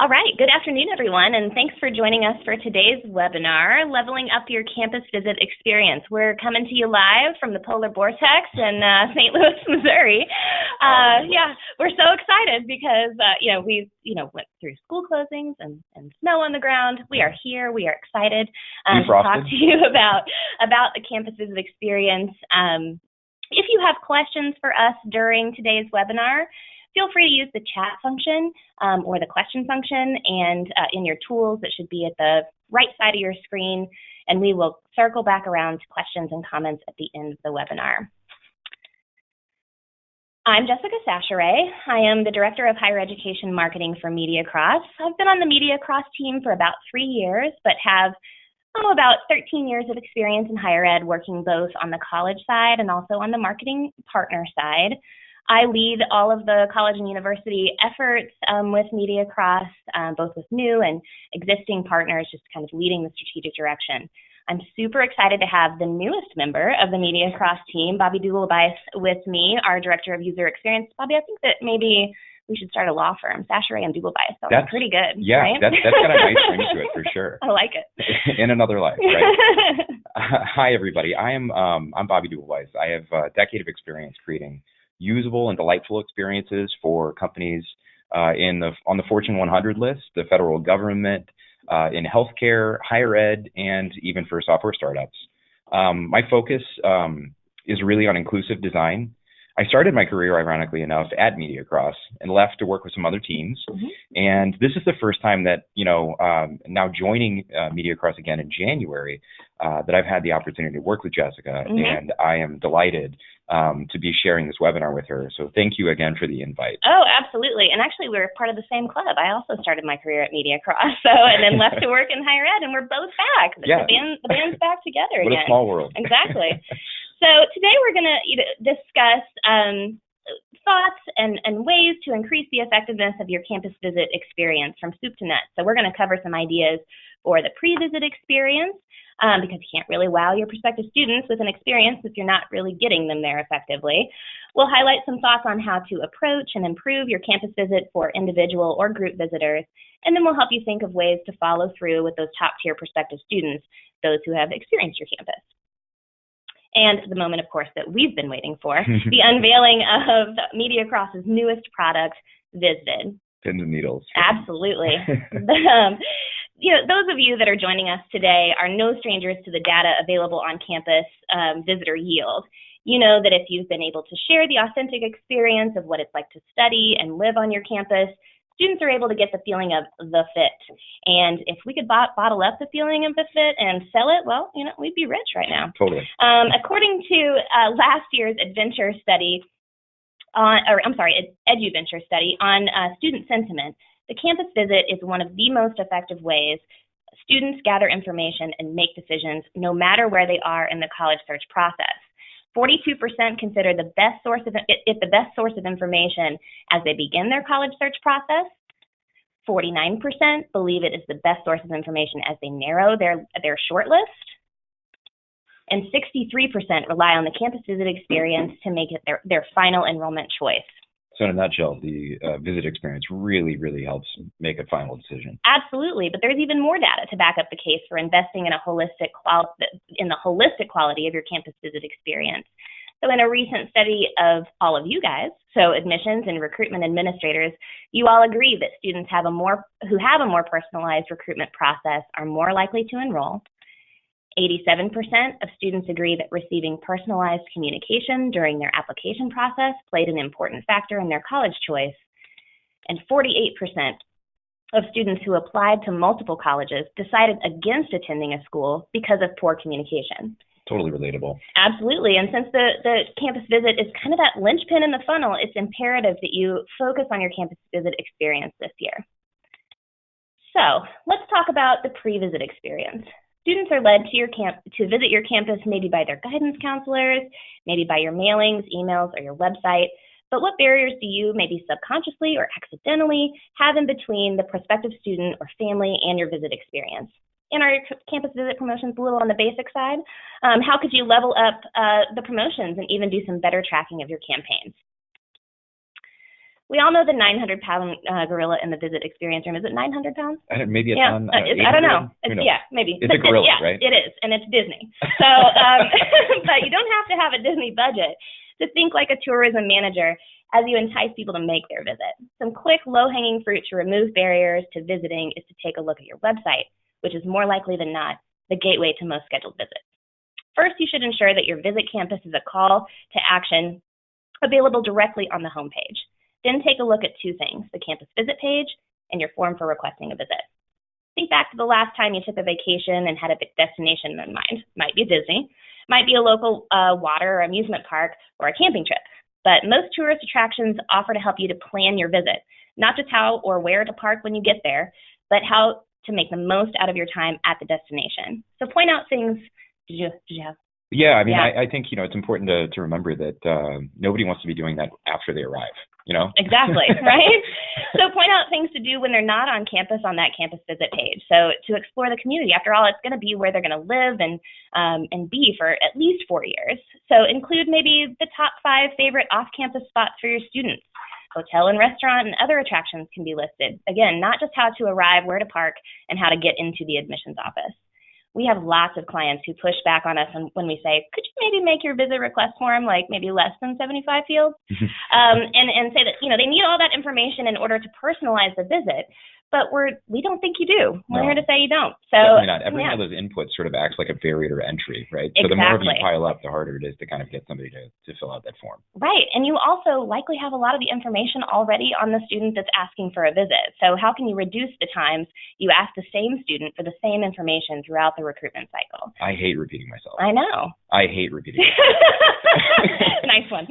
All right, good afternoon, everyone, and thanks for joining us for today's webinar, Leveling Up Your Campus Visit Experience. We're coming to you live from the Polar Vortex in St. Louis, Missouri. We're so excited because, we went through school closings and snow on the ground. We are here. We are excited to talk to you about the Campus Visit Experience. If you have questions for us during today's webinar, feel free to use the chat function or the question function, and in your tools that should be at the right side of your screen, and we will circle back around to questions and comments at the end of the webinar. I'm Jessica Sacheray. I am the Director of Higher Education Marketing for MediaCross. I've been on the MediaCross team for about 3 years, but have about 13 years of experience in higher ed, working both on the college side and also on the marketing partner side. I lead all of the college and university efforts with MediaCross, both with new and existing partners, just kind of leading the strategic direction. I'm super excited to have the newest member of the MediaCross team, Bobby Dugalbais, with me, our Director of User Experience. Bobby, I think that maybe we should start a law firm, Sacheray and Dugalbais. That's pretty good. Yeah, right? that's got a nice ring to it for sure. I like it. In another life, right? Hi, everybody. I'm Bobby Dugalbais. I have a decade of experience creating usable and delightful experiences for companies on the Fortune 100 list, the federal government, in healthcare, higher ed, and even for software startups. My focus is really on inclusive design. I started my career, ironically enough, at MediaCross and left to work with some other teams. Mm-hmm. And this is the first time that, now joining MediaCross again in January, that I've had the opportunity to work with Jessica. Mm-hmm. And I am delighted to be sharing this webinar with her. So thank you again for the invite. Oh, absolutely. And actually, we're part of the same club. I also started my career at MediaCross, and then left to work in higher ed, and we're both back. Yeah. The band's back together again. What a small world. Exactly. So today we're going to discuss thoughts and ways to increase the effectiveness of your campus visit experience from soup to nuts. So we're going to cover some ideas for the pre-visit experience, because you can't really wow your prospective students with an experience if you're not really getting them there effectively. We'll highlight some thoughts on how to approach and improve your campus visit for individual or group visitors, and then we'll help you think of ways to follow through with those top-tier prospective students, those who have experienced your campus. And the moment, of course, that we've been waiting for, the unveiling of MediaCross's newest product, VizVid. Pins and needles. Absolutely. Those of you that are joining us today are no strangers to the data available on campus visitor yield. You know that if you've been able to share the authentic experience of what it's like to study and live on your campus, students are able to get the feeling of the fit. And if we could bottle up the feeling of the fit and sell it, well, we'd be rich right now. Totally. According to last year's EduVenture study on student sentiment, the campus visit is one of the most effective ways students gather information and make decisions no matter where they are in the college search process. 42% consider the best source of information as they begin their college search process. 49% believe it is the best source of information as they narrow their shortlist. And 63% rely on the campus visit experience to make it their final enrollment choice. So in a nutshell, the visit experience really, really helps make a final decision. Absolutely, but there's even more data to back up the case for investing in the holistic quality of your campus visit experience. So in a recent study of all of you guys, so admissions and recruitment administrators, you all agree that students who have a more personalized recruitment process are more likely to enroll. 87% of students agree that receiving personalized communication during their application process played an important factor in their college choice. And 48% of students who applied to multiple colleges decided against attending a school because of poor communication. Totally relatable. Absolutely. And since the campus visit is kind of that linchpin in the funnel, it's imperative that you focus on your campus visit experience this year. So let's talk about the pre-visit experience. Students are led to visit your campus maybe by their guidance counselors, maybe by your mailings, emails, or your website. But what barriers do you, maybe subconsciously or accidentally, have in between the prospective student or family and your visit experience? In our campus visit promotions, a little on the basic side, how could you level up the promotions and even do some better tracking of your campaigns? We all know the 900-pound gorilla in the Visit experience room. Is it 900 pounds? Maybe it's on. I don't know. Yeah, maybe. It's a gorilla, yeah, right? It is, and it's Disney. So, but you don't have to have a Disney budget to think like a tourism manager as you entice people to make their visit. Some quick, low-hanging fruit to remove barriers to visiting is to take a look at your website, which is more likely than not the gateway to most scheduled visits. First, you should ensure that your Visit Campus is a call to action available directly on the homepage. Then take a look at two things, the campus visit page and your form for requesting a visit. Think back to the last time you took a vacation and had a destination in mind. Might be Disney, might be a local water or amusement park, or a camping trip. But most tourist attractions offer to help you to plan your visit, not just how or where to park when you get there, but how to make the most out of your time at the destination. So point out things. Did you have? Yeah, I mean, yeah. I think, it's important to remember that nobody wants to be doing that after they arrive. Exactly, right? So point out things to do when they're not on campus on that campus visit page. So to explore the community. After all, it's going to be where they're going to live and be for at least 4 years. So include maybe the top 5 favorite off-campus spots for your students. Hotel and restaurant and other attractions can be listed. Again, not just how to arrive, where to park, and how to get into the admissions office. We have lots of clients who push back on us when we say, could you maybe make your visit request form like maybe less than 75 fields? And say that, they need all that information in order to personalize the visit. But we don't think you do. We're here to say you don't. So definitely not. Every one of those inputs sort of acts like a barrier to entry, right? So the more of you pile up, the harder it is to kind of get somebody to fill out that form. Right. And you also likely have a lot of the information already on the student that's asking for a visit. So how can you reduce the times you ask the same student for the same information throughout the recruitment cycle? I hate repeating myself. I know. I hate repeating myself. Nice one.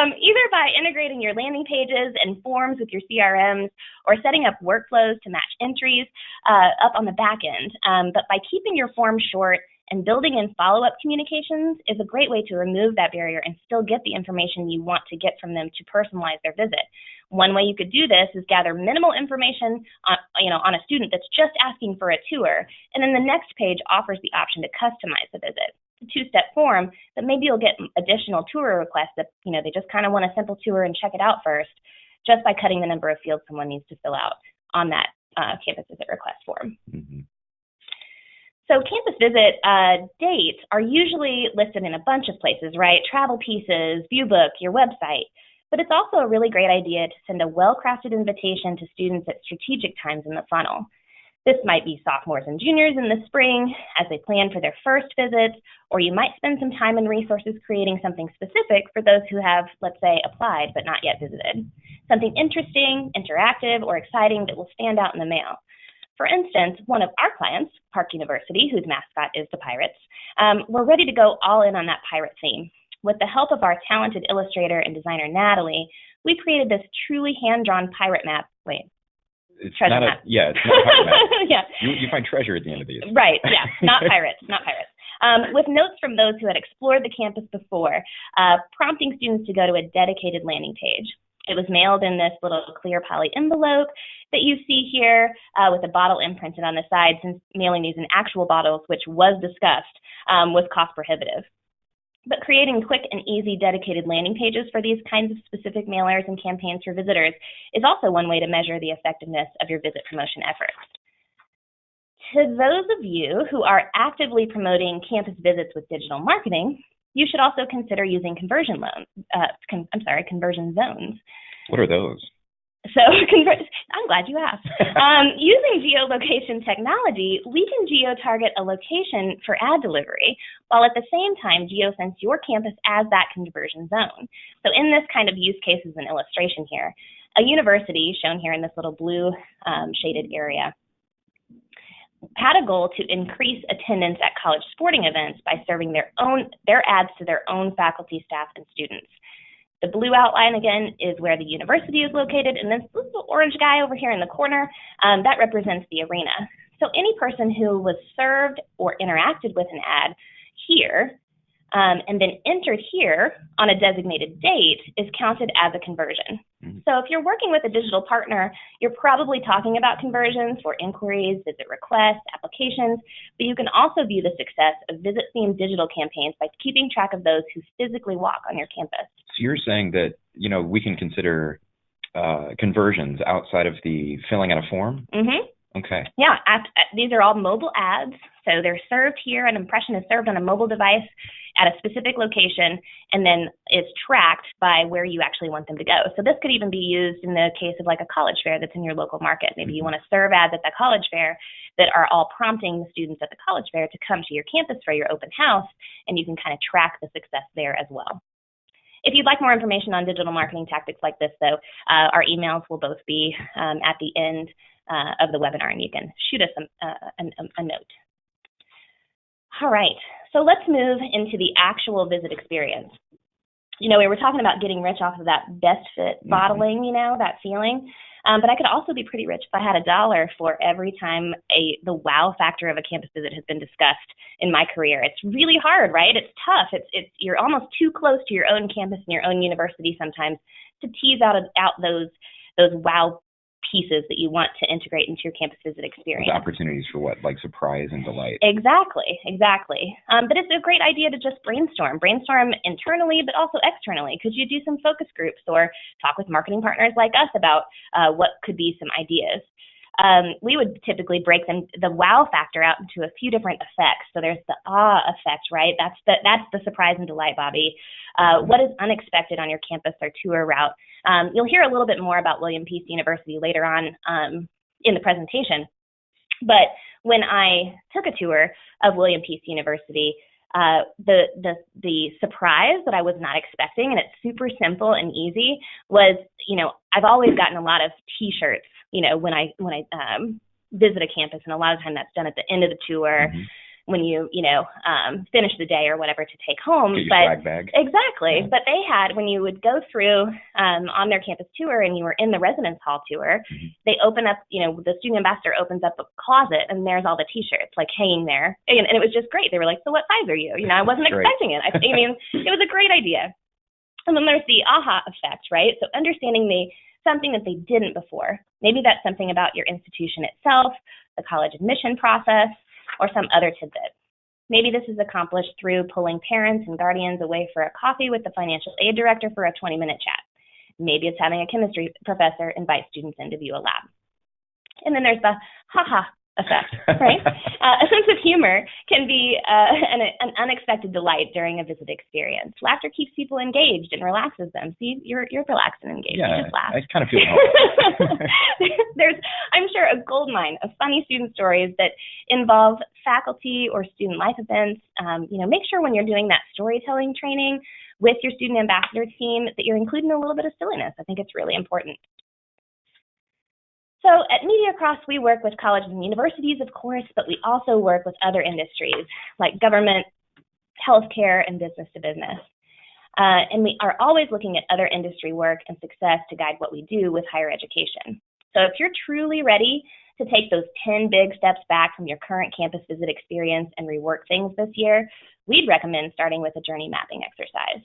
Either by integrating your landing pages and forms with your CRMs or setting up workflows to match entries up on the back end. But by keeping your form short and building in follow-up communications is a great way to remove that barrier and still get the information you want to get from them to personalize their visit. One way you could do this is gather minimal information on a student that's just asking for a tour, and then the next page offers the option to customize the visit. It's a 2-step form, but maybe you'll get additional tour requests that they just kind of want a simple tour and check it out first, just by cutting the number of fields someone needs to fill out on that campus visit request form. Mm-hmm. So campus visit dates are usually listed in a bunch of places, right? Travel pieces, viewbook, your website. But it's also a really great idea to send a well-crafted invitation to students at strategic times in the funnel. This might be sophomores and juniors in the spring as they plan for their first visits, or you might spend some time and resources creating something specific for those who have, let's say, applied but not yet visited. Something interesting, interactive, or exciting that will stand out in the mail. For instance, one of our clients, Park University, whose mascot is the Pirates, we're ready to go all in on that pirate theme. With the help of our talented illustrator and designer, Natalie, we created this truly hand-drawn pirate map. It's treasure not map. It's not a pirate map. Yeah. You find treasure at the end of these. Right, yeah, not pirates, not pirates. With notes from those who had explored the campus before, prompting students to go to a dedicated landing page. It was mailed in this little clear poly envelope that you see here with a bottle imprinted on the side, since mailing these in actual bottles, which was discussed, was cost prohibitive. But creating quick and easy dedicated landing pages for these kinds of specific mailers and campaigns for visitors is also one way to measure the effectiveness of your visit promotion efforts. To those of you who are actively promoting campus visits with digital marketing, you should also consider using conversion zones. What are those? So I'm glad you asked. Using geolocation technology, we can geo-target a location for ad delivery, while at the same time geosense your campus as that conversion zone. So in this kind of use case as an illustration here, a university, shown here in this little blue shaded area, had a goal to increase attendance at college sporting events by serving their ads to their own faculty, staff, and students. The blue outline, again, is where the university is located, and this little orange guy over here in the corner, that represents the arena. So any person who was served or interacted with an ad here and then entered here on a designated date is counted as a conversion. Mm-hmm. So if you're working with a digital partner, you're probably talking about conversions for inquiries, visit requests, applications, but you can also view the success of visit-themed digital campaigns by keeping track of those who physically walk on your campus. So you're saying that, we can consider conversions outside of the filling out a form? Mm-hmm. Okay. Yeah, these are all mobile ads. So they're served here. An impression is served on a mobile device at a specific location and then is tracked by where you actually want them to go. So this could even be used in the case of like a college fair that's in your local market. Maybe you want to serve ads at the college fair that are all prompting the students at the college fair to come to your campus for your open house, and you can kind of track the success there as well. If you'd like more information on digital marketing tactics like this, though, our emails will both be at the end of the webinar, and you can shoot us a note. All right, so let's move into the actual visit experience. You know, we were talking about getting rich off of that best fit bottling, you know, that feeling. But I could also be pretty rich if I had $1 for every time the wow factor of a campus visit has been discussed in my career. It's really hard, right? It's tough. You're almost too close to your own campus and your own university sometimes to tease out those wow pieces that you want to integrate into your campus visit experience. Those opportunities for what, like surprise and delight. Exactly. But it's a great idea to just brainstorm internally, but also externally. Could you do some focus groups or talk with marketing partners like us about what could be some ideas? We would typically break the wow factor out into a few different effects. So there's the effect, right? That's the surprise and delight, Bobby. What is unexpected on your campus or tour route? You'll hear a little bit more about William Peace University later on in the presentation. But when I took a tour of William Peace University, the surprise that I was not expecting, and it's super simple and easy, was, you know, I've always gotten a lot of T-shirts, you know, when I visit a campus, and a lot of time that's done at the end of the tour. When you finish the day or whatever to take home. Get your swag bag. Exactly. Yeah. But they had, when you would go through on their campus tour and you were in the residence hall tour, they open up, you know, the student ambassador opens up a closet and there's all the T-shirts like hanging there. And it was just great. They were like, so what size are you? You know, I wasn't expecting it. I mean, it was a great idea. And then there's the aha effect, right? So understanding something that they didn't before. Maybe that's something about your institution itself, the college admission process, or some other tidbit. Maybe this is accomplished through pulling parents and guardians away for a coffee with the financial aid director for a 20-minute chat. Maybe it's having a chemistry professor invite students in to view a lab. And then there's the ha-ha effect, right? A sense of humor can be an unexpected delight during a visit experience. Laughter keeps people engaged and relaxes them. See, you're relaxed and engaged. Yeah, you just laugh. I kind of feel helpful. There's, I'm sure, a goldmine of funny student stories that involve faculty or student life events. Make sure when you're doing that storytelling training with your student ambassador team that you're including a little bit of silliness. I think it's really important. So at MediaCross, we work with colleges and universities, of course, but we also work with other industries like government, healthcare, and business to business. And we are always looking at other industry work and success to guide what we do with higher education. So if you're truly ready to take those 10 big steps back from your current campus visit experience and rework things this year, we'd recommend starting with a journey mapping exercise.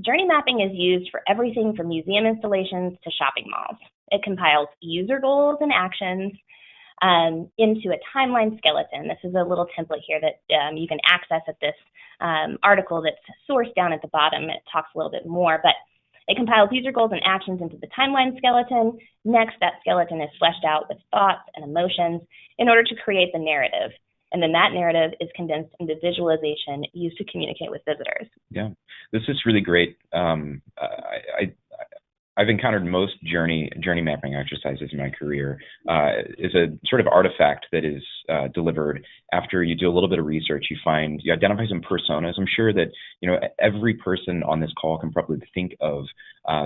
Journey mapping is used for everything from museum installations to shopping malls. It compiles user goals and actions into a timeline skeleton. This is a little template here that you can access at this article that's sourced down at the bottom. It talks a little bit more, but it compiles user goals and actions into the timeline skeleton. Next, that skeleton is fleshed out with thoughts and emotions in order to create the narrative. And then that narrative is condensed into visualization used to communicate with visitors. Yeah, this is really great. I've encountered most journey mapping exercises in my career is a sort of artifact that is delivered after you do a little bit of research. You identify some personas. I'm sure that every person on this call can probably think of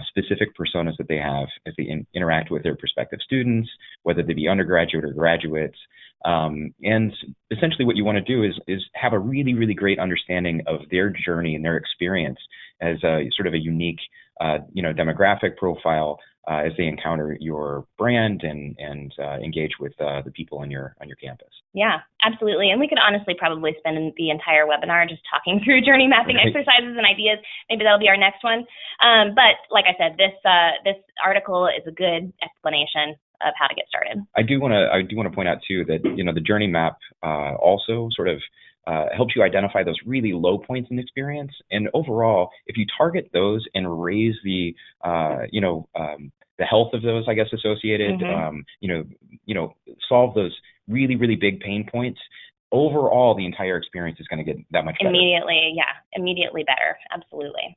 specific personas that they have as they interact with their prospective students, whether they be undergraduate or graduates. And essentially what you want to do is have a really, really great understanding of their journey and their experience as a sort of a unique demographic profile as they encounter your brand and engage with the people on your campus. Yeah, absolutely. And we could honestly probably spend the entire webinar just talking through journey mapping exercises and ideas. Maybe that'll be our next one. But like I said, this article is a good explanation of how to get started. I do want to point out too that the journey map also sort of helps you identify those really low points in the experience. And overall, if you target those and raise the the health of those, I guess, associated, solve those really, really big pain points, overall, the entire experience is going to get that much better. Immediately better. Absolutely.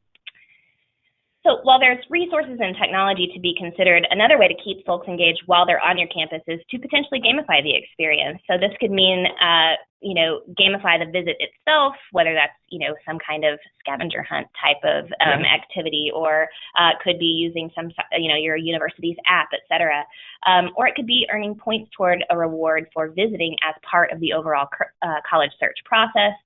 So while there's resources and technology to be considered, another way to keep folks engaged while they're on your campus is to potentially gamify the experience. So this could mean, gamify the visit itself, whether that's, some kind of scavenger hunt type of activity, or could be using some, your university's app, et cetera. Or it could be earning points toward a reward for visiting as part of the overall college search process.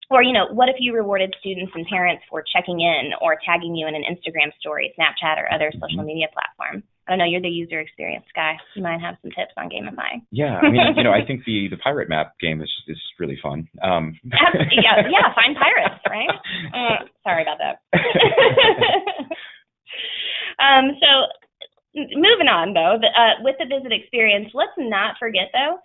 Or, what if you rewarded students and parents for checking in or tagging you in an Instagram story, Snapchat, or other social media platform? I don't know, you're the user experience guy. You might have some tips on gamifying. Yeah, I mean, I think the pirate map game is really fun. Find pirates, right? Sorry about that. So moving on, though, with the visit experience, let's not forget, though,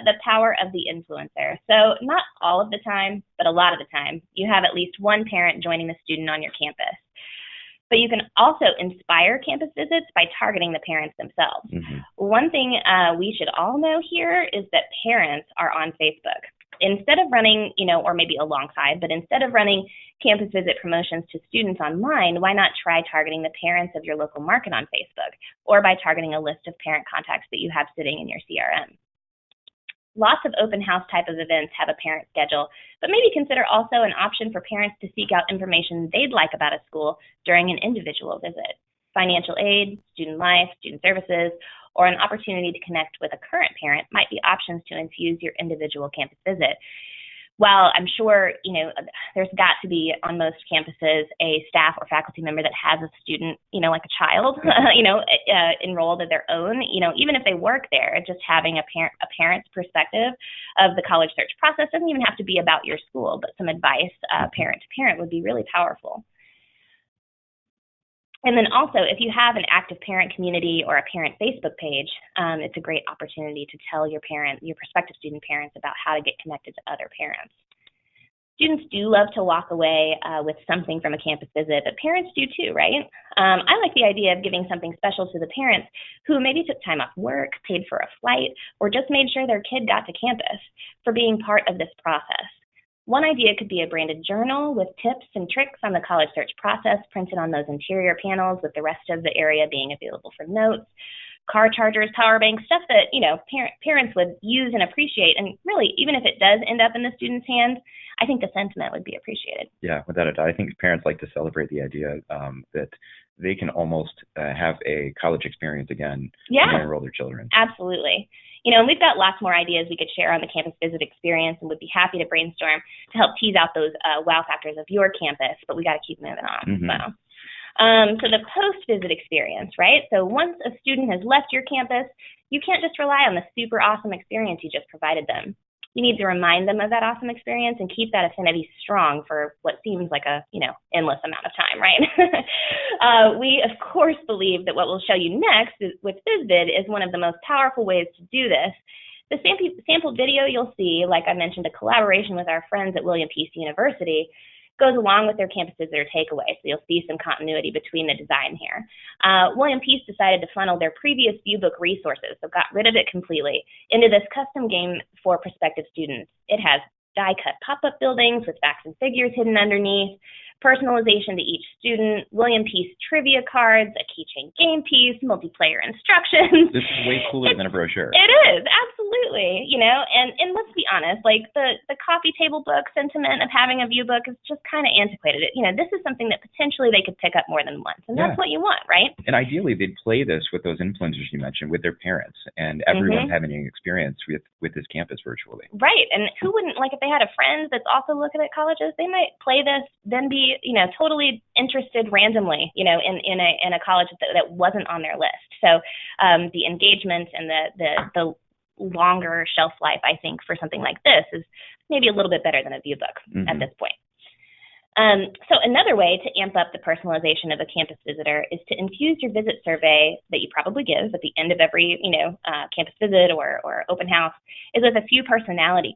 the power of the influencer. So not all of the time, but a lot of the time, you have at least one parent joining the student on your campus. But you can also inspire campus visits by targeting the parents themselves. One thing we should all know here is that parents are on Facebook. Instead of running, or maybe alongside, but instead of running campus visit promotions to students online, why not try targeting the parents of your local market on Facebook, or by targeting a list of parent contacts that you have sitting in your CRM? Lots of open house type of events have a parent schedule, but maybe consider also an option for parents to seek out information they'd like about a school during an individual visit. Financial aid, student life, student services, or an opportunity to connect with a current parent might be options to infuse your individual campus visit. While I'm sure, there's got to be on most campuses a staff or faculty member that has a student, like a child, enrolled of their own, even if they work there, just having a parent's perspective of the college search process doesn't even have to be about your school, but some advice parent to parent would be really powerful. And then also, if you have an active parent community or a parent Facebook page, it's a great opportunity to tell your prospective student parents about how to get connected to other parents. Students do love to walk away with something from a campus visit, but parents do too, right? I like the idea of giving something special to the parents who maybe took time off work, paid for a flight, or just made sure their kid got to campus for being part of this process. One idea could be a branded journal with tips and tricks on the college search process printed on those interior panels, with the rest of the area being available for notes. Car chargers, power banks, stuff that, parents would use and appreciate. And really, even if it does end up in the student's hands, I think the sentiment would be appreciated. Yeah, without a doubt. I think parents like to celebrate the idea that they can almost have a college experience again when they enroll their children. Absolutely. And we've got lots more ideas we could share on the campus visit experience, and would be happy to brainstorm to help tease out those wow factors of your campus, but we got to keep moving on. So the post-visit experience, right? So once a student has left your campus, you can't just rely on the super awesome experience you just provided them. You need to remind them of that awesome experience and keep that affinity strong for what seems like a, endless amount of time, right? We, of course, believe that what we'll show you next with VizVid is one of the most powerful ways to do this. The sample video you'll see, like I mentioned, a collaboration with our friends at William Peace University, goes along with their campus visitor takeaway, so you'll see some continuity between the design here. William Peace decided to funnel their previous viewbook resources, so got rid of it completely, into this custom game for prospective students. It has die-cut pop-up buildings with facts and figures hidden underneath, personalization to each student, William Peace trivia cards, a keychain game piece, multiplayer instructions. This is way cooler than a brochure. It is, absolutely. And let's be honest, like the coffee table book sentiment of having a view book is just kind of antiquated. This is something that potentially they could pick up more than once, and that's what you want, right? And ideally, they'd play this with those influencers you mentioned, with their parents, and everyone's having an experience with this campus virtually. Right, and who wouldn't, like if they had a friend that's also looking at colleges, they might play this, then be totally interested randomly, in a college that wasn't on their list. So the engagement and the longer shelf life, I think, for something like this is maybe a little bit better than a view book at this point. So another way to amp up the personalization of a campus visitor is to infuse your visit survey that you probably give at the end of every, campus visit or open house is with a few personality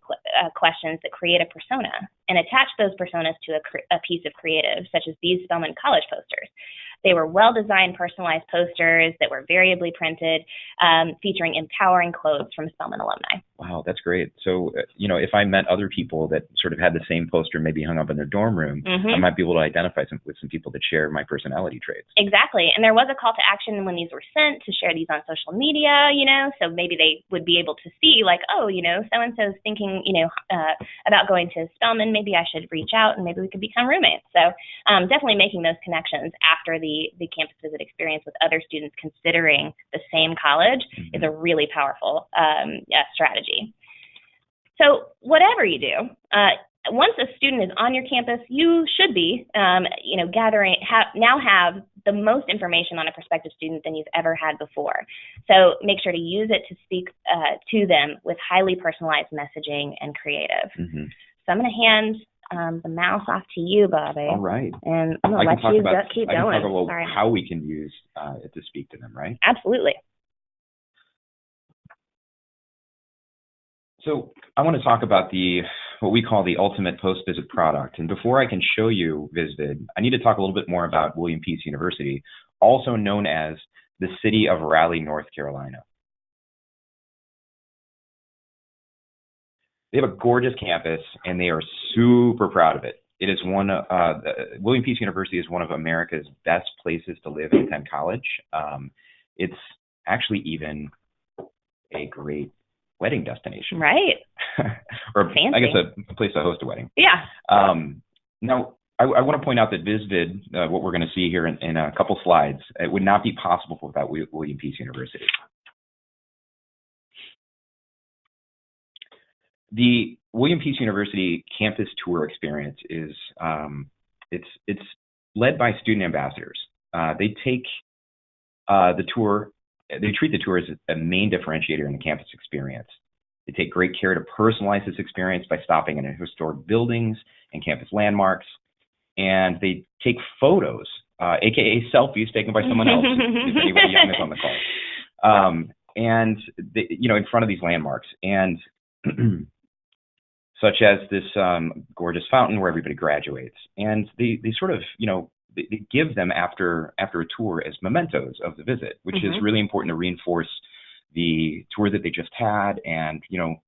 questions that create a persona and attach those personas to a piece of creative, such as these Spelman College posters. They were well-designed, personalized posters that were variably printed, featuring empowering quotes from Spelman alumni. Wow, that's great. So, if I met other people that sort of had the same poster maybe hung up in their dorm room, I might be able to identify with some people that share my personality traits. Exactly. And there was a call to action when these were sent to share these on social media, so maybe they would be able to see like, oh, so-and-so's thinking, about going to Spelman, maybe I should reach out and maybe we could become roommates. So definitely making those connections after the campus visit experience with other students considering the same college is a really powerful strategy. So whatever you do, once a student is on your campus, you should be, now have the most information on a prospective student than you've ever had before. So make sure to use it to speak to them with highly personalized messaging and creative. So I'm going to hand the mouse off to you, Bobby. All right. And I'm going to let you keep going. I can talk about how we can use it to speak to them, right? Absolutely. So I want to talk about what we call the ultimate post-visit product. And before I can show you VizVid, I need to talk a little bit more about William Peace University, also known as the city of Raleigh, North Carolina. They have a gorgeous campus, and they are super proud of it. It is William Peace University is one of America's best places to live and attend college. It's actually even a great wedding destination. Right. Or fancy. I guess a place to host a wedding. Yeah. Now, I want to point out that VizVid, what we're going to see here in a couple slides, it would not be possible without William Peace University. The William Peace University campus tour experience is it's led by student ambassadors. They take the tour. They treat the tour as a main differentiator in the campus experience. They take great care to personalize this experience by stopping in historic buildings and campus landmarks, and they take photos, aka selfies taken by someone else, if anybody young is on the call, and in front of these landmarks, and such as this gorgeous fountain where everybody graduates, and they sort of they give them after a tour as mementos of the visit, which is really important to reinforce the tour that they just had and,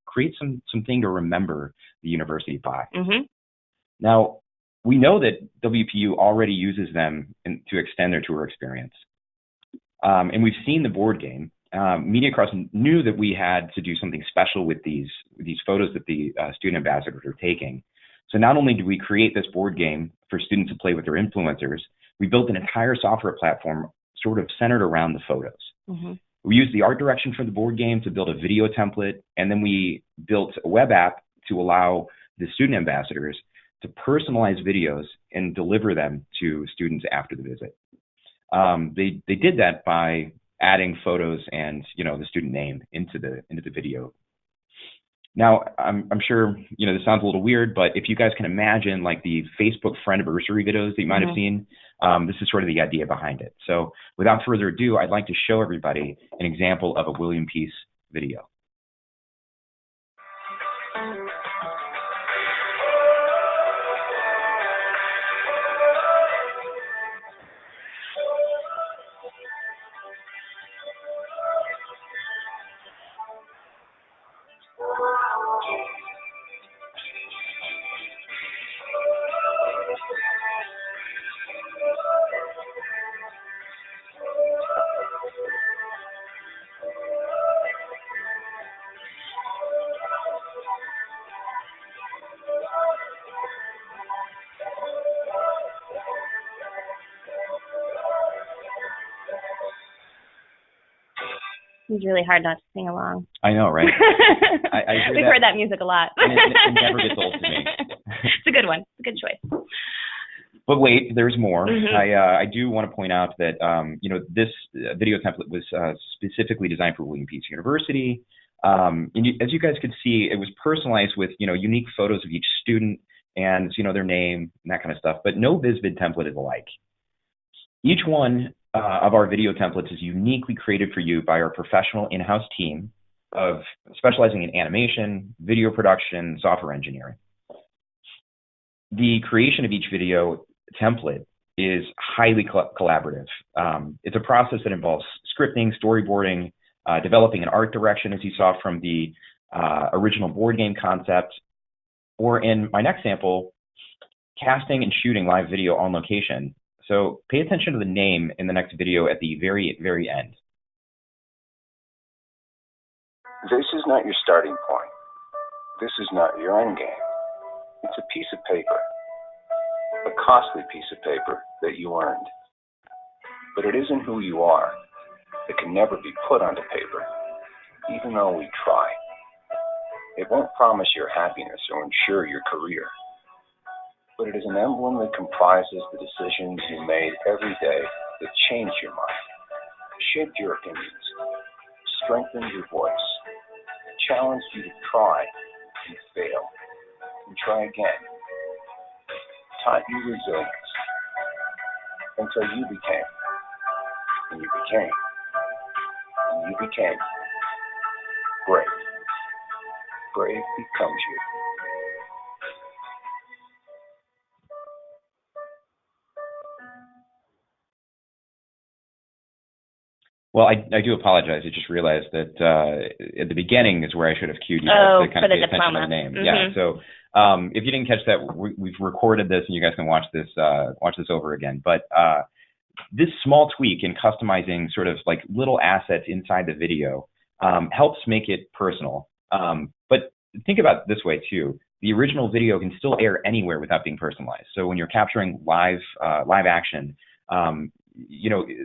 create something to remember the university by. Now, we know that WPU already uses them to extend their tour experience. And we've seen the board game. Media Cross knew that we had to do something special with these photos that the student ambassadors are taking. So not only do we create this board game for students to play with their influencers, we built an entire software platform sort of centered around the photos. We used the art direction for the board game to build a video template, and then we built a web app to allow the student ambassadors to personalize videos and deliver them to students after the visit. They did that by adding photos and the student name into the video. Now, I'm sure this sounds a little weird, but if you guys can imagine like the Facebook friendiversary videos that you might have seen, this is sort of the idea behind it. So without further ado, I'd like to show everybody an example of a William Peace video. It's really hard not to sing along. I know, right? We've heard that music a lot. And it never gets old to me. It's a good one. It's a good choice. But wait, there's more. I do want to point out that this video template was specifically designed for William Peace University. And as you guys could see, it was personalized with unique photos of each student and their name and that kind of stuff, but no VizVid template is alike. Each one of our video templates is uniquely created for you by our professional in-house team of specializing in animation, video production, software engineering. The creation of each video template is highly collaborative. It's a process that involves scripting, storyboarding, developing an art direction, as you saw from the original board game concept, or in my next sample, casting and shooting live video on location. So pay attention to the name in the next video at the very, very end. This is not your starting point. This is not your end game. It's a piece of paper, a costly piece of paper that you earned. But it isn't who you are. It can never be put onto paper, even though we try. It won't promise your happiness or ensure your career, but it is an emblem that comprises the decisions you made every day that changed your mind, shaped your opinions, strengthened your voice, challenged you to try and fail, and try again, taught you resilience, until you became, and you became, and you became brave. Brave becomes you. Well, I do apologize. I just realized that at the beginning is where I should have cued you guys to kind of pay attention to the name. Mm-hmm. Yeah. So if you didn't catch that, we've recorded this, and you guys can watch this over again. But this small tweak in customizing sort of like little assets inside the video helps make it personal. But think about it this way too. The original video can still air anywhere without being personalized. So when you're capturing live action,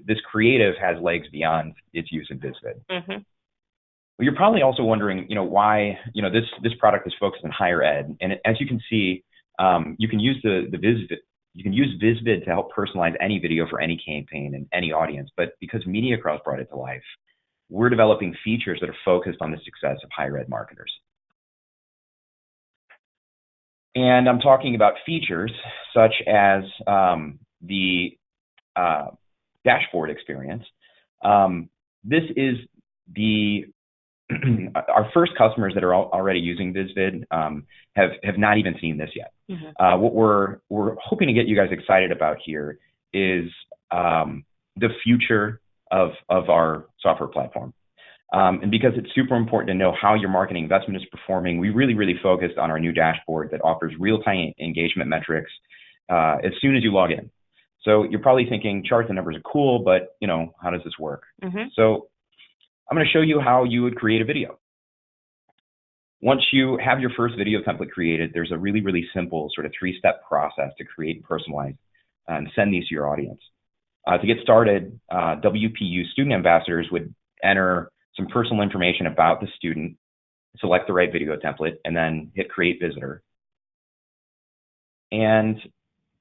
this creative has legs beyond its use in VizVid. Mm-hmm. Well, you're probably also wondering, why, this product is focused on higher ed. And as you can see, you can use the VizVid. You can use VizVid to help personalize any video for any campaign and any audience. But because MediaCross brought it to life, we're developing features that are focused on the success of higher ed marketers. And I'm talking about features such as the dashboard experience. This is our first customers that are already using VizVid have not even seen this yet. Mm-hmm. What we're hoping to get you guys excited about here is the future of our software platform. And because it's super important to know how your marketing investment is performing, we really focused on our new dashboard that offers real-time engagement metrics as soon as you log in. So you're probably thinking, charts and numbers are cool, but how does this work? Mm-hmm. So I'm going to show you how you would create a video. Once you have your first video template created, there's a really simple sort of 3-step process to create and personalize and send these to your audience. To get started, WPU student ambassadors would enter some personal information about the student, select the right video template, and then hit Create Visitor. And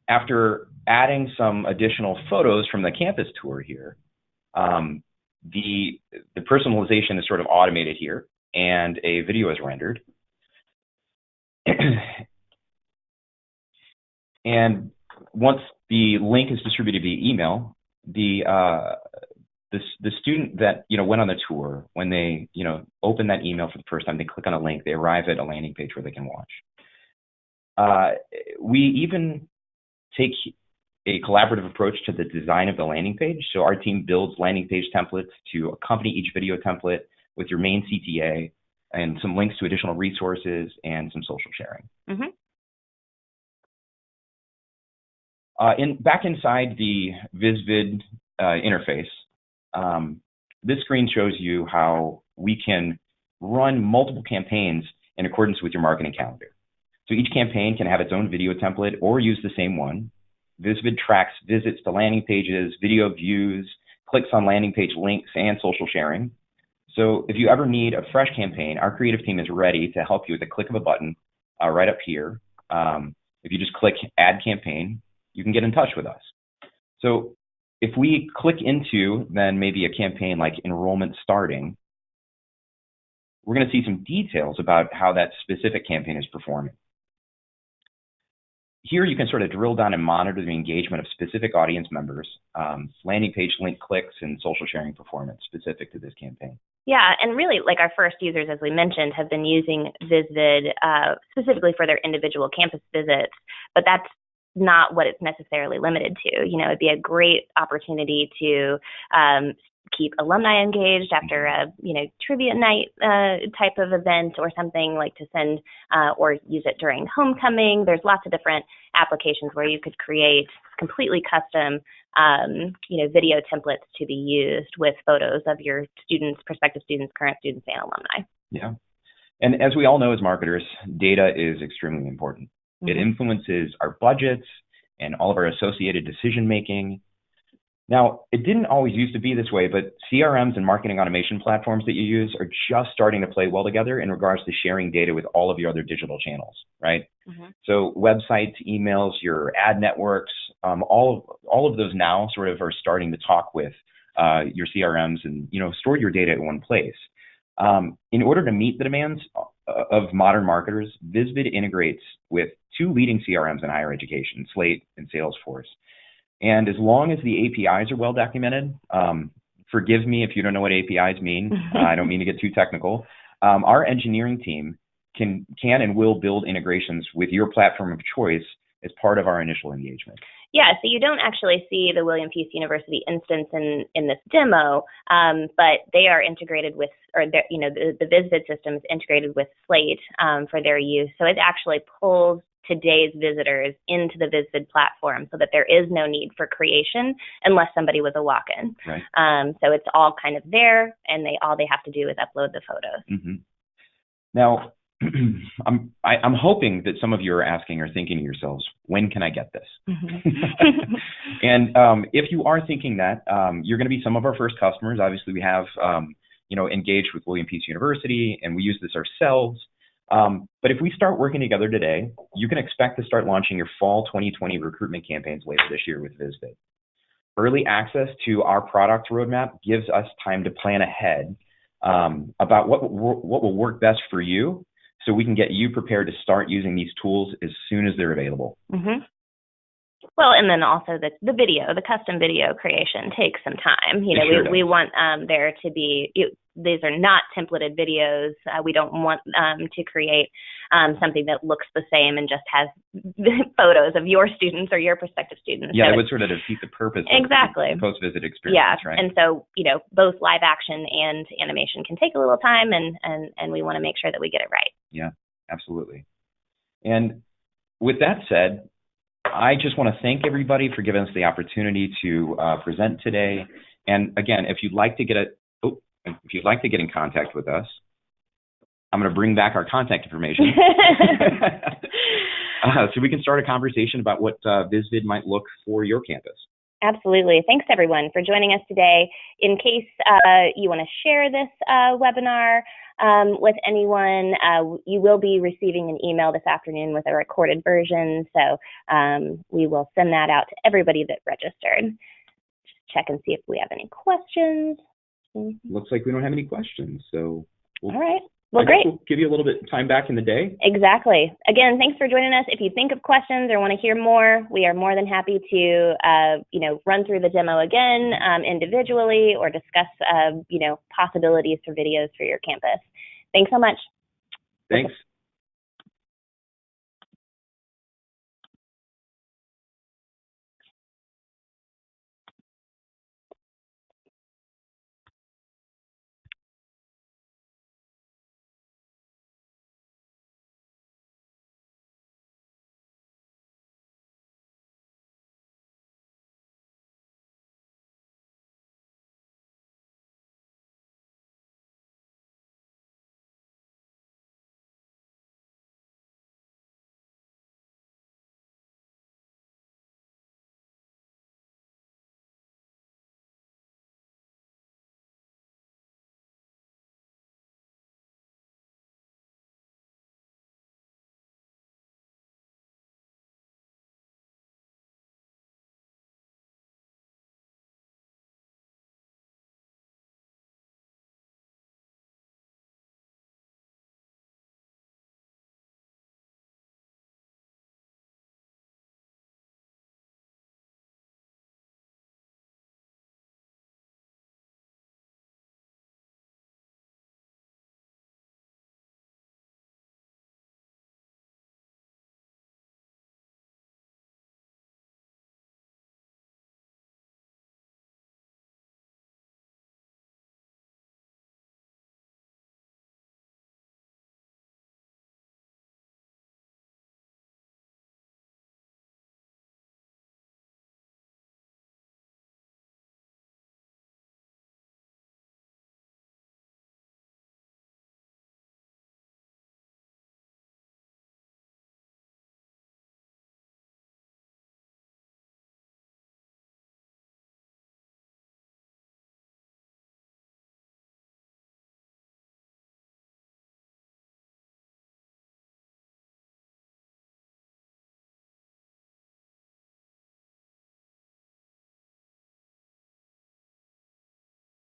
after adding some additional photos from the campus tour here, the personalization is sort of automated here, and a video is rendered. And once the link is distributed via email, the student that went on the tour, when they open that email for the first time, they click on a link, they arrive at a landing page where they can watch. We even take a collaborative approach to the design of the landing page. So our team builds landing page templates to accompany each video template with your main CTA and some links to additional resources and some social sharing. Mm-hmm. Back inside the VizVid interface, this screen shows you how we can run multiple campaigns in accordance with your marketing calendar. So each campaign can have its own video template or use the same one. VizVid tracks visits to landing pages, video views, clicks on landing page links, and social sharing. So if you ever need a fresh campaign, our creative team is ready to help you with a click of a button right up here. If you just click Add Campaign, you can get in touch with us. So if we click into then maybe a campaign like enrollment starting, we're going to see some details about how that specific campaign is performing. here you can sort of drill down and monitor the engagement of specific audience members, landing page link clicks, and social sharing performance specific to this campaign. Yeah, and really, like, our first users, as we mentioned, have been using VizVid specifically for their individual campus visits, but that's not what it's necessarily limited to. You know, it'd be a great opportunity to keep alumni engaged after a, you know, trivia night type of event or something, like to send or use it during homecoming. There's lots of different applications where you could create completely custom you know, video templates to be used with photos of your students, prospective students, current students, and alumni. Yeah. And as we all know as marketers, data is extremely important. It influences our budgets and all of our associated decision making. Now, it didn't always used to be this way, but CRMs and marketing automation platforms that you use are just starting to play well together in regards to sharing data with all of your other digital channels, right? So websites, emails, your ad networks, all of those now sort of are starting to talk with your CRMs and, you know, store your data in one place. In order to meet the demands of modern marketers, VizVid integrates with two leading CRMs in higher education, Slate and Salesforce. And as long as the APIs are well documented, forgive me if you don't know what APIs mean. I don't mean to get too technical. Our engineering team can and will build integrations with your platform of choice as part of our initial engagement. Yeah, so you don't actually see the William Peace University instance in this demo, but they are integrated with, or you know, the VizVid system is integrated with Slate for their use. So it actually pulls today's visitors into the VizVid platform so that there is no need for creation unless somebody was a walk-in. Right. So it's all kind of there, and all they have to do is upload the photos. Now, I'm hoping that some of you are asking or thinking to yourselves, when can I get this? And if you are thinking that, you're going to be some of our first customers. Obviously, we have you know, engaged with William Peace University, and we use this ourselves. But if we start working together today, you can expect to start launching your fall 2020 recruitment campaigns later this year with VizVid. Early access to our product roadmap gives us time to plan ahead about what will work best for you, so we can get you prepared to start using these tools as soon as they're available. Well, and then also the video, the custom video creation takes some time. You know, we want there to be, these are not templated videos. We don't want to create something that looks the same and just has photos of your students or your prospective students. Yeah, so it would sort of defeat the purpose of the post-visit experience, yeah, right? And so, you know, both live action and animation can take a little time, and we want to make sure that we get it right. Yeah, absolutely. And with that said, I just want to thank everybody for giving us the opportunity to present today. And again, if you'd like to get in contact with us, I'm going to bring back our contact information so we can start a conversation about what VizVid might look for your campus. Absolutely. Thanks, everyone, for joining us today. In case you want to share this webinar with anyone, you will be receiving an email this afternoon with a recorded version. So we will send that out to everybody that registered. Just check and see if we have any questions. Looks like we don't have any questions. So all right. Well, great. We'll give you a little bit of time back in the day. Exactly. Again, thanks for joining us. If you think of questions or want to hear more, we are more than happy to, you know, run through the demo again individually, or discuss, you know, possibilities for videos for your campus. Thanks so much. Thanks.